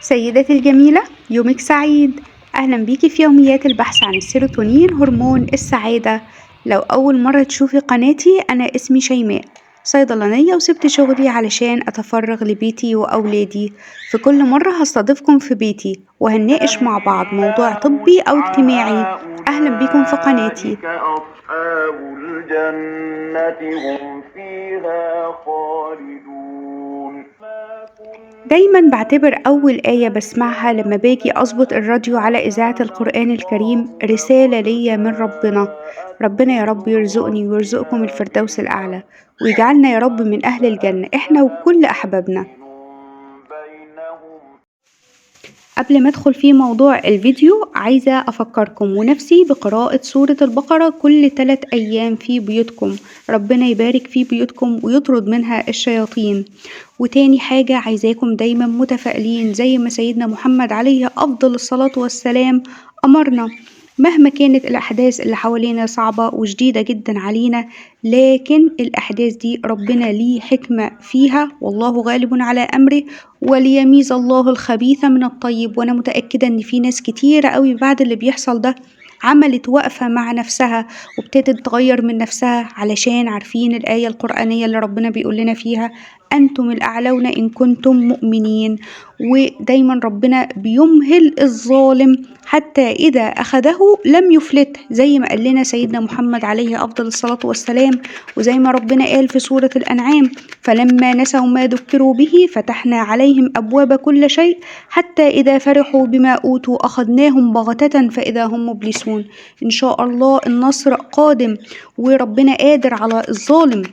سيدتي الجميلة، يومك سعيد. أهلا بيكي في يوميات البحث عن السيروتونين هرمون السعادة. لو أول مرة تشوفي قناتي، أنا اسمي شيماء، صيدلانية وسبت شغلي علشان أتفرغ لبيتي وأولادي. في كل مرة هستضيفكم في بيتي وهنناقش مع بعض موضوع طبي أو اجتماعي. أهلا بيكم في قناتي. أولئك أصحاب الجنة هم فيها خالدون. دايما بعتبر أول آية بسمعها لما باجي أظبط الراديو على إذاعة القرآن الكريم رسالة ليا من ربنا. ربنا يا رب يرزقني ويرزقكم الفردوس الأعلى، ويجعلنا يا رب من أهل الجنة إحنا وكل أحبابنا. بينهم. قبل ما أدخل في موضوع الفيديو، عايزة أفكركم ونفسي بقراءة سورة البقرة كل 3 أيام في بيوتكم. ربنا يبارك في بيوتكم ويطرد منها الشياطين. وتاني حاجة، عايزاكم دايما متفائلين زي ما سيدنا محمد عليه أفضل الصلاة والسلام أمرنا. مهما كانت الأحداث اللي حوالينا صعبة وشديدة جدا علينا، لكن الأحداث دي ربنا ليه حكمة فيها، والله غالب على أمره، وليميز الله الخبيث من الطيب. وأنا متأكدة إن في ناس كتيرة قوي بعد اللي بيحصل ده عملت وقفة مع نفسها وابتدت تغير من نفسها، علشان عارفين الآية القرآنية اللي ربنا بيقول لنا فيها: أنتم الأعلون إن كنتم مؤمنين. ودايما ربنا بيمهل الظالم حتى إذا أخذه لم يفلته، زي ما قال لنا سيدنا محمد عليه أفضل الصلاة والسلام، وزي ما ربنا قال في سورة الأنعام: فلما نسوا ما ذكروا به فتحنا عليهم أبواب كل شيء حتى إذا فرحوا بما أوتوا أخذناهم بغتة فإذا هم مبلسون. إن شاء الله النصر قادم وربنا قادر على الظالم.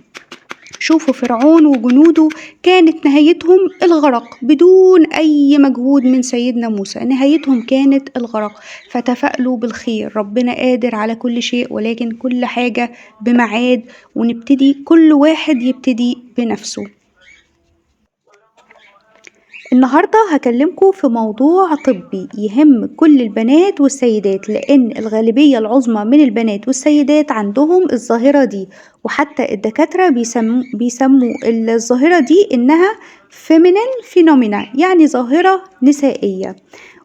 شوفوا فرعون وجنوده كانت نهايتهم الغرق بدون أي مجهود من سيدنا موسى، نهايتهم كانت الغرق. فتفائلوا بالخير، ربنا قادر على كل شيء، ولكن كل حاجة بميعاد، ونبتدي كل واحد يبتدي بنفسه. النهاردة هكلمكم في موضوع طبي يهم كل البنات والسيدات، لأن الغالبية العظمى من البنات والسيدات عندهم الظاهرة دي، وحتى الدكاترة بيسموا الظاهرة دي إنها feminine phenomena، يعني ظاهرة نسائية.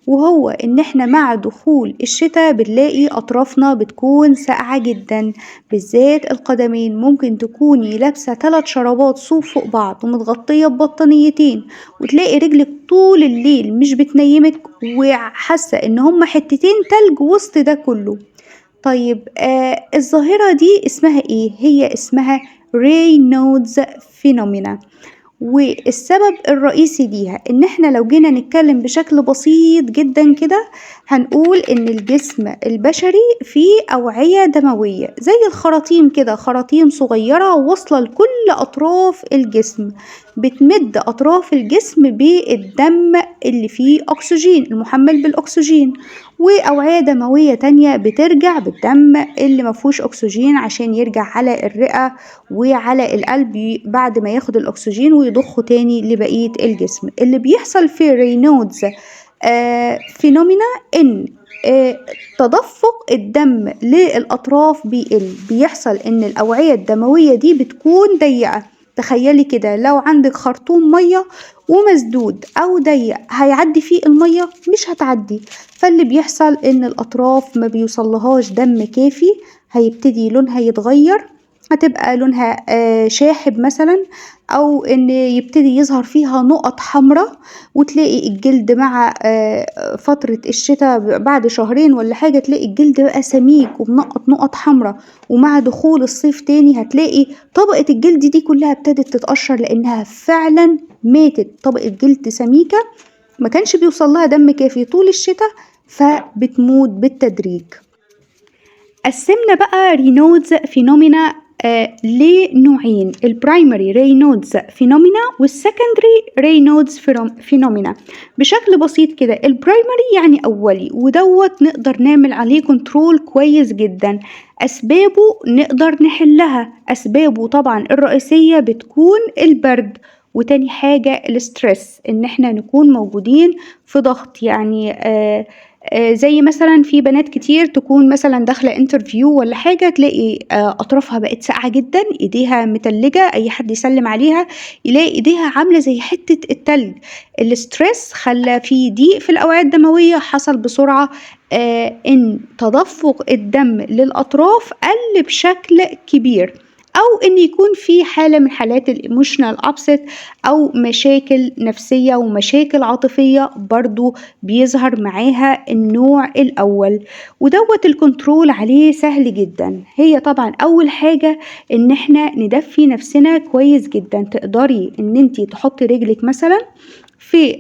وهو إن إحنا مع دخول الشتاء بنلاقي أطرافنا بتكون ساقعة جدا، بالذات القدمين. ممكن تكوني لابسة 3 شرابات صوف فوق بعض ومتغطية ببطانيتين، وتلاقي رجلك طول الليل مش بتنيمك، وحاسة إن هما حتتين تلج وسط ده كله. طيب الظاهرة دي اسمها إيه؟ هي اسمها رينولدز فينومينا. والسبب الرئيسي ليها إن إحنا لو جينا نتكلم بشكل بسيط جدا كده، هنقول إن الجسم البشري فيه أوعية دموية زي الخراطيم كده، خراطيم صغيرة واصلة لكل أطراف الجسم، بتمد أطراف الجسم بالدم اللي فيه أكسجين، المحمل بالأكسجين. وأوعية دموية تانية بترجع بالدم اللي مفهوش أكسجين عشان يرجع على الرئة وعلى القلب بعد ما ياخد الأكسجين ويضخه تاني لبقية الجسم. اللي بيحصل في رينودز فينومينا إن تدفق الدم للأطراف بيحصل إن الأوعية الدموية دي بتكون ضيقة. تخيلي كده لو عندك خرطوم مية ومسدود أو ضيق، هيعدي فيه المية؟ مش هتعدي. فاللي بيحصل إن الأطراف ما بيوصلهاش دم كافي، هيبتدي لونها يتغير، هتبقى لونها شاحب مثلا، أو إن يبتدي يظهر فيها نقط حمراء. وتلاقي الجلد مع فترة الشتاء بعد شهرين ولا حاجة، تلاقي الجلد بقى سميك ومنقط نقط حمراء. ومع دخول الصيف تاني هتلاقي طبقة الجلد دي كلها ابتدت تتقشر، لأنها فعلا ماتت. طبقة جلد سميكة ما كانش بيوصل لها دم كافي طول الشتاء، فبتموت بالتدريج. قسمنا بقى رينودز فينومينا لنوعين: البرايمري رينودز فينومينا والسكندري رينودز فينومينا. بشكل بسيط كده، البرايمري يعني أولي، ودوت نقدر نعمل عليه كنترول كويس جدا. أسبابه نقدر نحلها. أسبابه طبعا الرئيسية بتكون البرد، وتاني حاجة الستريس، إن احنا نكون موجودين في ضغط، يعني زي مثلًا في بنات كتير تكون مثلًا داخلة interview والّا حاجة تلاقي أطرافها بقت ساقعة جدًا، إيديها متلجة، أي حد يسلِّم عليها يلاقي إيديها عاملة زي حتة التلج. الstress خلّى في ضيق في الأوعية الدموية، حصل بسرعة إن تدفق الدم للأطراف قَل بشكل كبير، أو إن يكون في حالة من حالات الemotional upset أو مشاكل نفسية ومشاكل عاطفية برضه بيظهر معاها النوع الأول، ودوّة الcontrol عليه سهل جدًا. هي طبعًا أول حاجة إن إحنا ندفّي نفسنا كويس جدًا، تقدري إن أنتِ تحطّي رجلِك مثلًا في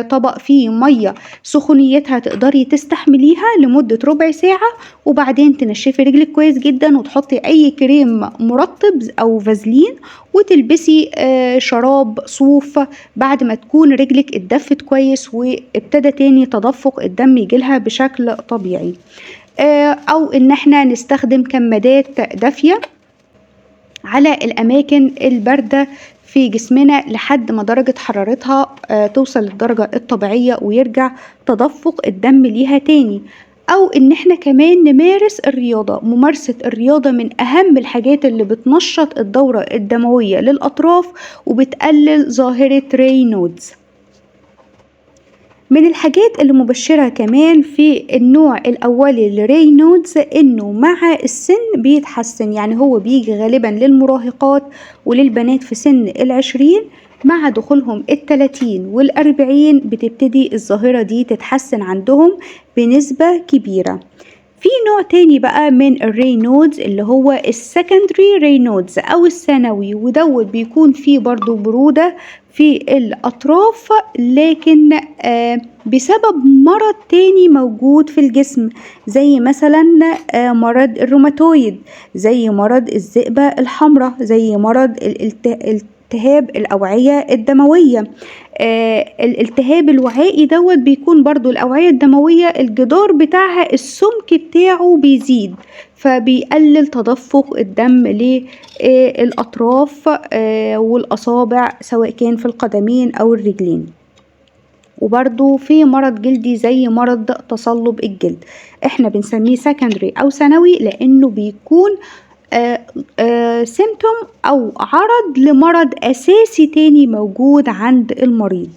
طبق فيه مَيّة سخونيتها تقدري تستحمليها لمدة ربع ساعة، وبعدين تنشّفي رجلِك كويس جدًا وتحطّي أي كريم مُرطّب أو فازلين، وتلبسي شراب صوف بعد ما تكون رجلِك اتدفّت كويس وابتدى تاني تدفُّق الدم ييجي لها بشكل طبيعي. أو إن إحنا نستخدم كمادات دافية على الأماكن الباردة في جسمنا لحد ما درجة حرارتها توصل للدرجة الطبيعية ويرجع تدفق الدم ليها تاني. أو إن إحنا كمان نمارس الرياضة. ممارسة الرياضة من أهم الحاجات اللي بتنشط الدورة الدموية للأطراف وبتقلل ظاهرة رينودز. من الحاجات اللي مبشرة كمان في النوع الأولي لرينودز إنه مع السن بيتحسن، يعني هو بيجي غالبا للمراهقات وللبنات في سن ال20، مع دخولهم ال30 وال40 بتبتدي الظاهرة دي تتحسن عندهم بنسبة كبيرة. في نوع تاني بقى من الرينودز اللي هو السكندري رينودز أو الثانوي، ودوت بيكون فيه برضو برودة في الأطراف، لكن بسبب مرض تاني موجود في الجسم، زي مثلا مرض الروماتويد، زي مرض الذئبة الحمراء، زي مرض التهاب الأوعية الدموية. الالتهاب الوعائي دوت بيكون برضو الأوعية الدموية الجدار بتاعها السمك بتاعه بيزيد، فبيقلل تدفق الدم للأطراف والأصابع سواء كان في القدمين أو الرجلين. وبرضو في مرض جلدي زي مرض تصلب الجلد، احنا بنسميه سكندري أو ثانوي لأنه بيكون سيمتوم أو عرض لمرض أساسي تاني موجود عند المريض.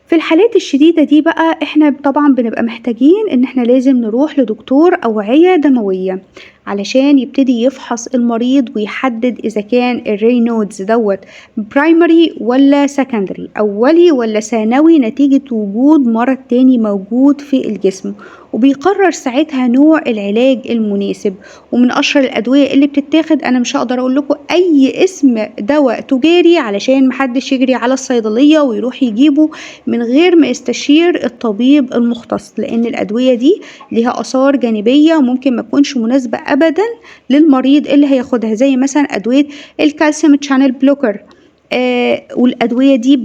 في الحالات الشديدة دي بقى احنا طبعا بنبقى محتاجين ان احنا لازم نروح لدكتور أوعية دموية علشان يبتدي يفحص المريض ويحدد إذا كان الرينودز دوت برايمري ولا سكندري، أولي ولا ثانوي، نتيجة وجود مرض تاني موجود في الجسم، وبيقرر ساعتها نوع العلاج المناسب. ومن أشهر الأدوية اللي بتتاخد، أنا مش هقدر أقول لكم أي اسم دواء تجاري علشان محدش يجري على الصيدلية ويروح يجيبه من غير ما يستشير الطبيب المختص، لأن الأدوية دي لها آثار جانبية وممكن ما تكونش مناسبة أبدا للمريض اللي هياخدها، زي مثلا أدوية الكالسيوم تشانل بلوكر. والأدوية دي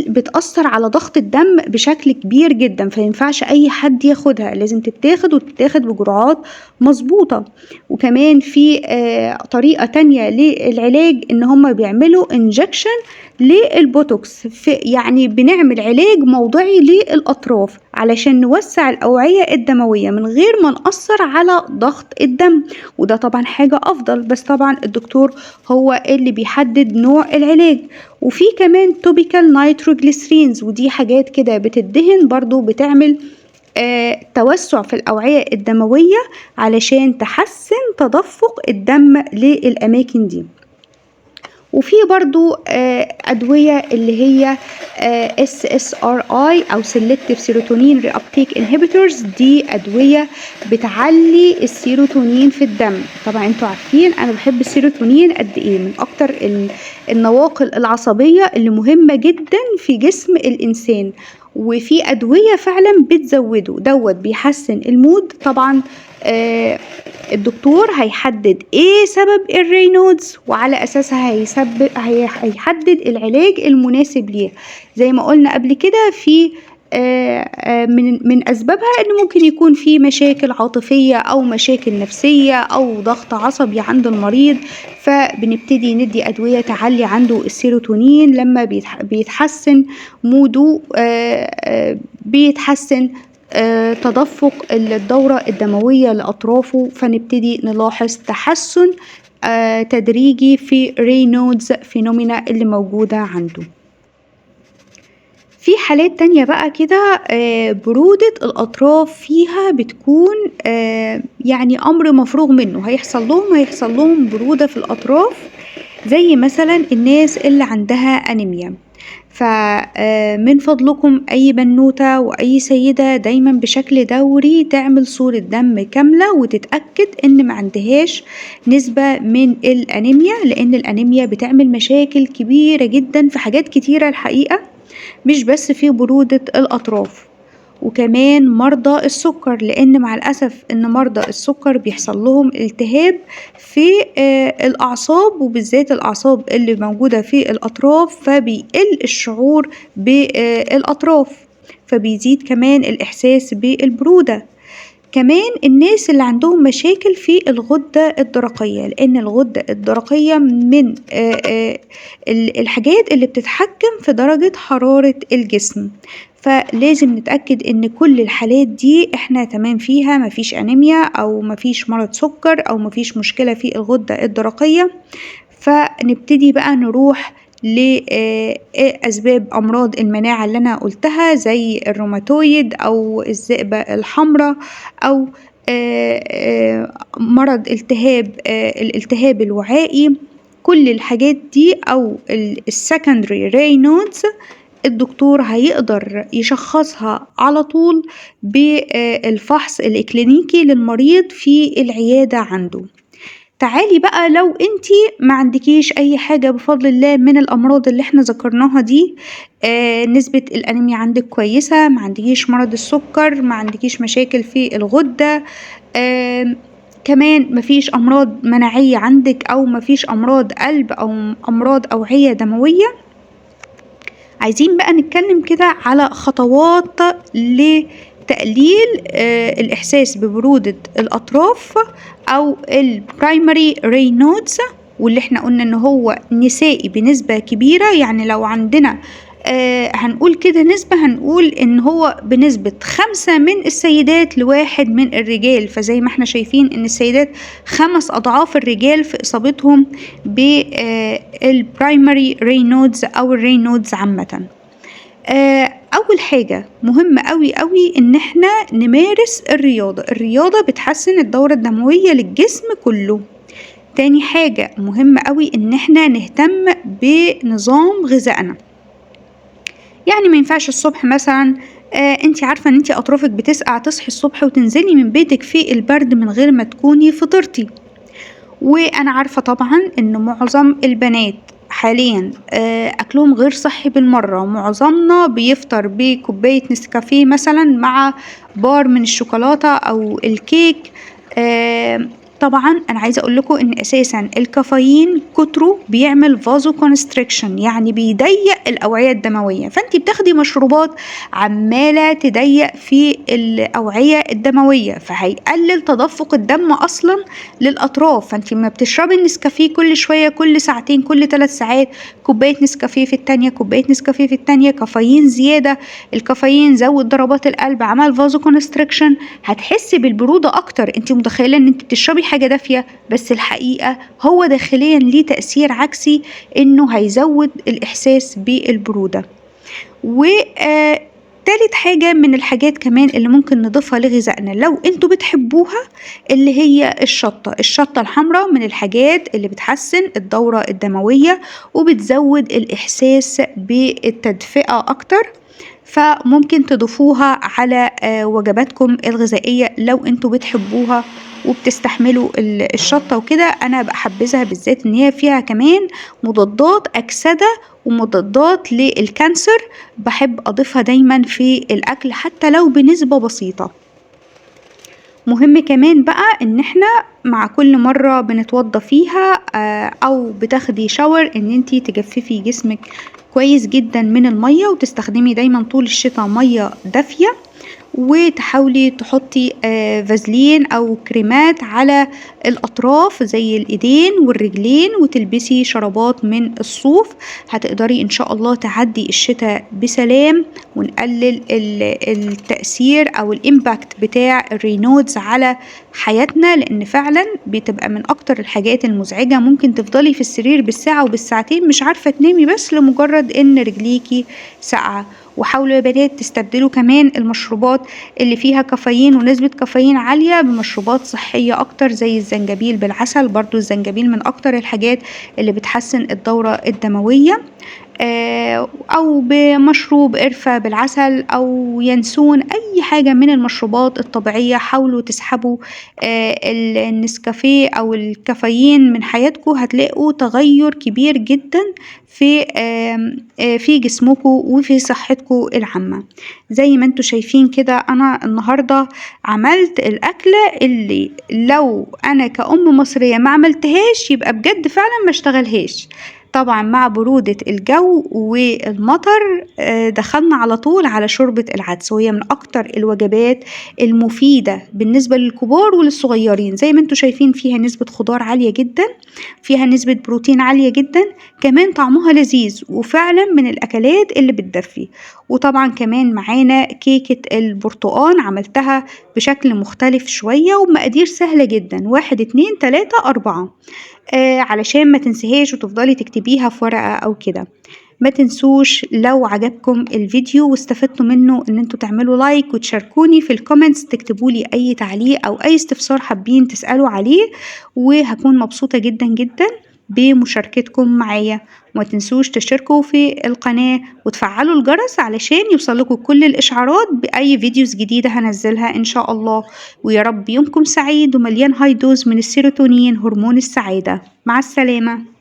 بتأثر على ضغط الدم بشكل كبير جدا، فينفعش أي حد ياخدها، لازم تتاخد بجرعات مظبوطة. وكمان في طريقة تانية للعلاج إن هم بيعملوا انجكشن للبوتوكس، يعني بنعمل علاج موضعي للأطراف علشان نوسع الأوعية الدموية من غير ما نأثر على ضغط الدم، وده طبعا حاجة أفضل، بس طبعا الدكتور هو اللي بيحدد نوع العلاج. وفي كمان توبيكال نيتروجليسرينز، ودي حاجات كده بتدهن برضو بتعمل توسع في الأوعية الدموية علشان تحسن تدفق الدم للأماكن دي. وفي برضو أدوية اللي هي SSRI أو Selective Serotonin Reuptake Inhibitors، دي أدوية بتعلي السيروتونين في الدم. طبعا انتوا عارفين أنا بحب السيروتونين قد إيه، من أكتر النواقل العصبية اللي مهمة جدا في جسم الإنسان، وفي أدوية فعلا بتزوده، دوت بيحسن المود. طبعا الدكتور هيحدد ايه سبب الرينودز، وعلى اساسها هيحدد العلاج المناسب ليه. زي ما قلنا قبل كده، في من اسبابها ان ممكن يكون في مشاكل عاطفية او مشاكل نفسية او ضغط عصبي عند المريض، فبنبتدي ندي ادوية تعلي عنده السيروتونين. لما بيتحسن موده بيتحسن تدفق الدورة الدموية لأطرافه، فنبتدي نلاحظ تحسن تدريجي في رينودز فينومينا اللي موجودة عنده. في حالات تانية بقى كده برودة الأطراف فيها بتكون يعني أمر مفروغ منه، هيحصل لهم برودة في الأطراف، زي مثلا الناس اللي عندها أنيميا. فمن فضلكم أي بنوتة وأي سيدة دايما بشكل دوري تعمل صورة دم كاملة وتتأكد إن ما عندهاش نسبة من الأنيميا، لأن الأنيميا بتعمل مشاكل كبيرة جدا في حاجات كتيرة الحقيقة، مش بس في برودة الأطراف. وكمان مرضى السكر، لأن مع الأسف إن مرضى السكر بيحصل لهم التهاب في الأعصاب، وبالذات الأعصاب اللي موجودة في الأطراف، فبيقل الشعور بالأطراف، فبيزيد كمان الإحساس بالبرودة. كمان الناس اللي عندهم مشاكل في الغدة الدرقية، لأن الغدة الدرقية من الحاجات اللي بتتحكم في درجة حرارة الجسم، فلازم نتأكد إن كل الحالات دي إحنا تمام فيها، مفيش أنيميا أو مفيش مرض سكر أو مفيش مشكلة في الغدة الدرقية. فنبتدي بقى نروح لأسباب أمراض المناعة اللي أنا قلتها، زي الروماتويد أو الذئبة الحمراء أو مرض الالتهاب الوعائي. كل الحاجات دي أو السكندري رينودز الدكتور هيقدر يشخصها على طول بالفحص الإكلينيكي للمريض في العيادة عنده. تعالي بقى لو انتي ما عندكيش اي حاجة بفضل الله من الامراض اللي احنا ذكرناها دي، نسبة الانيميا عندك كويسة، ما عندكيش مرض السكر، ما عندكيش مشاكل في الغدة، كمان مفيش امراض مناعية عندك او مفيش امراض قلب او امراض اوعية دموية. عايزين بقى نتكلم كده على خطوات لتقليل الإحساس ببرودة الأطراف أو البرايمري رينودز، واللي احنا قلنا إن هو نسائي بنسبة كبيرة. يعني لو عندنا هنقول كده نسبة، هنقول إن هو بنسبة 5 من السيدات ل1 من الرجال. فزي ما احنا شايفين إن السيدات 5 أضعاف الرجال في إصابتهم بالبرايمري رينودز أو الرينودز عامة. أول حاجة مهمة قوي إن احنا نمارس الرياضة بتحسن الدورة الدموية للجسم كله. تاني حاجة مهمة قوي إن احنا نهتم بنظام غذائنا. يعني ما ينفعش الصبح مثلا انتي عارفة ان انتي اطرافك بتسقع، تصحي الصبح وتنزلي من بيتك في البرد من غير ما تكوني فطرتي. وانا عارفة طبعا ان معظم البنات حاليا اكلهم غير صحي بالمرة. معظمنا بيفطر بكوباية نسكافيه مثلا مع بار من الشوكولاتة او الكيك. طبعا انا عايزه اقول لكم ان اساسا الكافيين كتره بيعمل فازو كونستريكشن، يعني بيضيق الاوعيه الدمويه، فانت بتاخدي مشروبات عماله تضيق في الاوعيه الدمويه، فهيقلل تدفق الدم اصلا للاطراف. فانت ما بتشربي النسكافيه كل شويه، كل ساعتين، كل 3 ساعات كوبايه نسكافيه في التانية، كوبايه نسكافيه في التانية، كافيين زياده. الكافيين زود ضربات القلب، عمل فازو كونستريكشن، هتحسي بالبروده اكتر. انت متخيله ان انت بتشربي حاجة دافية، بس الحقيقة هو داخليا ليه تأثير عكسي، انه هيزود الإحساس بالبرودة. تالت حاجة من الحاجات كمان اللي ممكن نضيفها لغذائنا لو انتوا بتحبوها، اللي هي الشطة الحمراء، من الحاجات اللي بتحسن الدورة الدموية وبتزود الإحساس بالتدفئة أكتر. فممكن تضيفوها على وجباتكم الغذائية لو انتوا بتحبوها وبتستحملوا الشطة وكده. أنا بحبذها بالذات إن هي فيها كمان مضادات أكسدة ومضادات للكانسر، بحب أضيفها دايما في الأكل حتى لو بنسبة بسيطة. مهم كمان بقى إن احنا مع كل مرة بنتوضى فيها أو بتاخدي شاور إن انتي تجففي جسمك كويس جدا من المية، وتستخدمي دايما طول الشتاء مية دافية. وتحاولي تحطي فازلين أو كريمات على الأطراف زي الإيدين والرجلين، وتلبسي شرابات من الصوف. هتقدري إن شاء الله تعدي الشتاء بسلام، ونقلل التأثير أو الإمباكت بتاع الرينودز على حياتنا، لأن فعلا بتبقى من أكتر الحاجات المزعجة. ممكن تفضلي في السرير بالساعة وبالساعتين مش عارفة تنامي بس لمجرد إن رجليكي ساقعة. وحاولوا يا بنات تستبدلوا كمان المشروبات اللي فيها كافيين ونسبة كافيين عالية بمشروبات صحية أكتر زي الزنجبيل بالعسل. برضو الزنجبيل من أكتر الحاجات اللي بتحسن الدورة الدموية، أو بمشروب قرفة بالعسل أو ينسون، أي حاجة من المشروبات الطبيعية. حاولوا تسحبوا النسكافيه أو الكافيين من حياتكم، هتلاقوا تغير كبير جدا في جسمكم وفي صحتكم العامة. زي ما انتوا شايفين كده، أنا النهاردة عملت الأكلة اللي لو أنا كأم مصرية ما عملتهاش يبقى بجد فعلا ما اشتغلهاش. طبعا مع برودة الجو والمطر دخلنا على طول على شوربة العدس، وهي من أكتر الوجبات المفيدة بالنسبة للكبار وللصغيرين. زي ما انتوا شايفين فيها نسبة خضار عالية جدا، فيها نسبة بروتين عالية جدا، كمان طعمها لذيذ وفعلا من الأكلات اللي بتدفي. وطبعا كمان معانا كيكة البرتقان، عملتها بشكل مختلف شوية وبمقادير سهلة جدا، 1 2 3 4، علشان ما تنسيهاش وتفضلي تكتبيها في ورقة أو كده. ما تنسوش لو عجبكم الفيديو واستفدتوا منه ان انتوا تعملوا لايك وتشاركوني في الكومنتس، تكتبولي اي تعليق او اي استفسار حابين تسألوا عليه، وهكون مبسوطة جدا جدا بمشاركتكم معايا. وما تنسوش تشتركوا في القناة وتفعلوا الجرس علشان يوصلكوا كل الإشعارات بأي فيديوز جديدة هنزلها إن شاء الله. ويا رب يومكم سعيد ومليان هاي دوز من السيروتونين هرمون السعادة. مع السلامة.